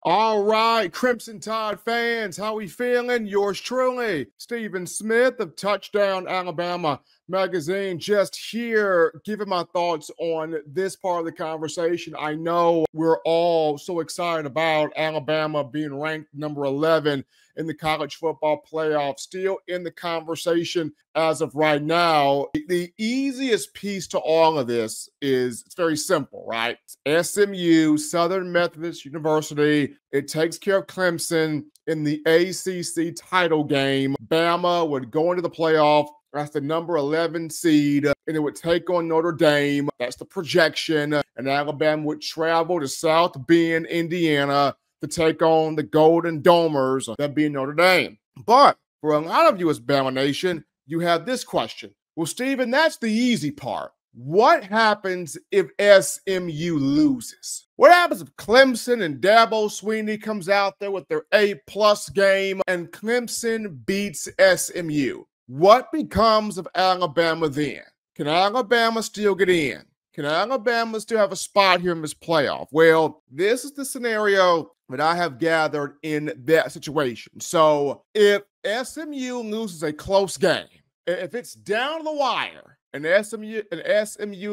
All right, Crimson Tide fans, how we feeling? Yours truly, Stephen Smith of Touchdown Alabama Magazine, just here giving my thoughts on this part of the conversation. I know we're all so excited about Alabama being ranked number 11 in the college football playoff, still in the conversation as of right now. The easiest piece to all of this is it's very simple, right? SMU, Southern Methodist University. It takes care of Clemson in the ACC title game. Bama would go into the playoff. That's the number 11 seed, and it would take on Notre Dame. That's the projection. And Alabama would travel to South Bend, Indiana, to take on the Golden Domers, that being Notre Dame. But for a lot of you as Bama Nation, you have this question. Well, Stephen, that's the easy part. What happens if SMU loses? What happens if Clemson and Dabo Swinney comes out there with their A-plus game and Clemson beats SMU? What becomes of Alabama then? Can Alabama still get in? Can Alabama still have a spot here in this playoff? Well, this is the scenario that I have gathered in that situation. So if SMU loses a close game, if it's down to the wire, and SMU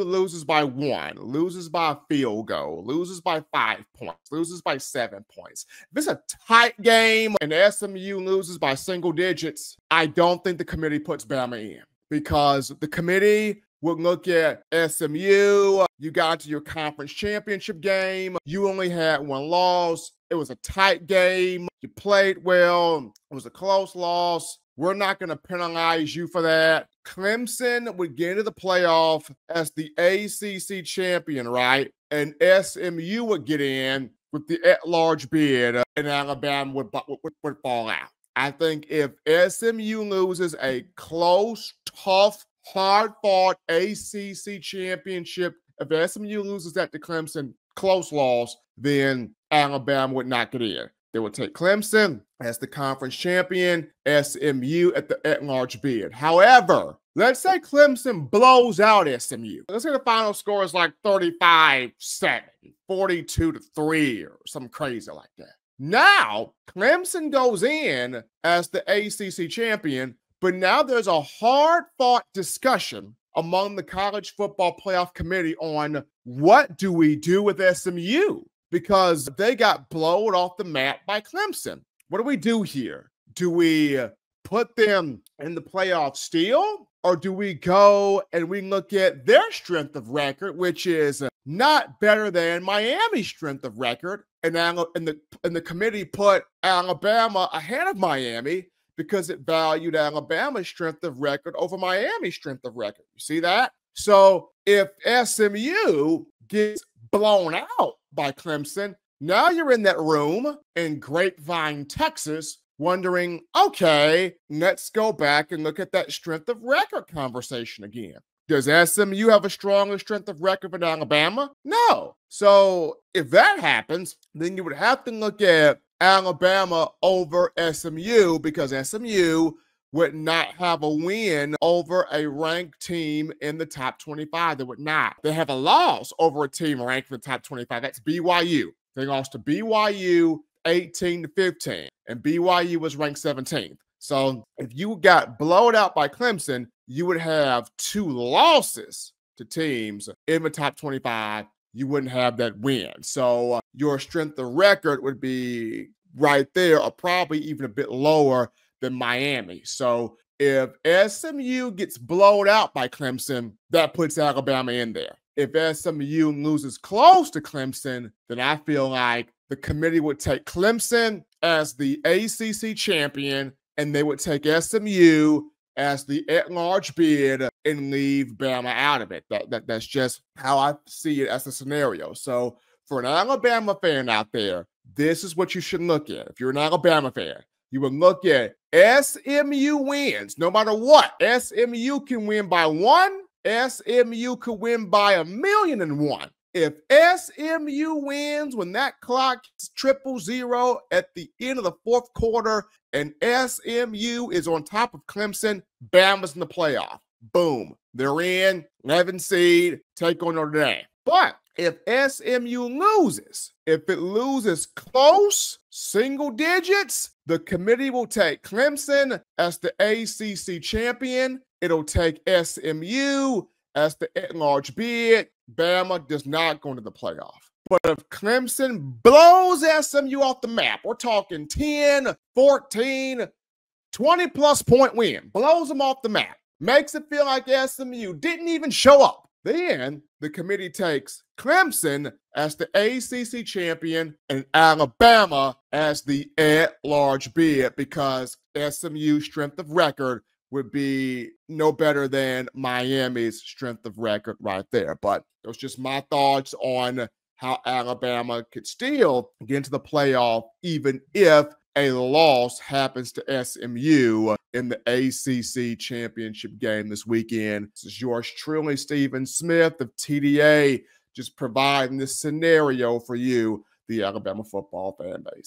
loses by 1, loses by a field goal, loses by 5 points, loses by 7 points. If it's a tight game and SMU loses by single digits, I don't think the committee puts Bama in, because the committee would look at SMU. You got to your conference championship game. You only had 1 loss. It was a tight game. You played well. It was a close loss. We're not going to penalize you for that. Clemson would get into the playoff as the ACC champion, right? And SMU would get in with the at-large bid, and Alabama would fall out. I think if SMU loses a close, tough, hard-fought ACC championship, if SMU loses that to Clemson, close loss, then Alabama would not get in. They would take Clemson as the conference champion, SMU at the at-large bid. However, let's say Clemson blows out SMU. Let's say the final score is like 35-7, 42-3, or something crazy like that. Now, Clemson goes in as the ACC champion, but now there's a hard-fought discussion among the College Football Playoff Committee on what do we do with SMU? Because they got blown off the mat by Clemson. What do we do here? Do we put them in the playoff still? Or do we go and we look at their strength of record, which is not better than Miami's strength of record, and the committee put Alabama ahead of Miami because it valued Alabama's strength of record over Miami's strength of record. You see that? So if SMU gets blown out by Clemson, now you're in that room in Grapevine, Texas, wondering, okay, let's go back and look at that strength of record conversation again. Does SMU have a stronger strength of record than Alabama? No. So if that happens, then you would have to look at Alabama over SMU, because SMU would not have a win over a ranked team in the top 25. They would not. They have a loss over a team ranked in the top 25. That's BYU. They lost to BYU 18-15, and BYU was ranked 17th. So if you got blown out by Clemson, you would have 2 losses to teams in the top 25. You wouldn't have that win. So your strength of record would be right there, or probably even a bit lower than Miami. So if SMU gets blown out by Clemson, that puts Alabama in there. If SMU loses close to Clemson, then I feel like the committee would take Clemson as the ACC champion, and they would take SMU as the at-large bid and leave Bama out of it. That's just how I see it as a scenario. So for an Alabama fan out there, this is what you should look at. If you're an Alabama fan, you would look at SMU wins. No matter what, SMU can win by 1. SMU could win by 1,000,001. If SMU wins when that clock is 000 at the end of the 4th quarter and SMU is on top of Clemson, Bama's in the playoff. Boom. They're in, 11 seed, take on Notre Dame. But if SMU loses, if it loses close, single digits, the committee will take Clemson as the ACC champion. It'll take SMU as the at-large bid. Bama does not go into the playoff. But if Clemson blows SMU off the map, we're talking 10, 14, 20-plus point win, blows them off the map, makes it feel like SMU didn't even show up. Then the committee takes Clemson as the ACC champion and Alabama as the at-large bid, because SMU's strength of record would be no better than Miami's strength of record right there. But those are just my thoughts on how Alabama could still get into the playoff, even if a loss happens to SMU in the ACC championship game this weekend. This is yours truly, Stephen Smith of TDA, just providing this scenario for you, the Alabama football fan base.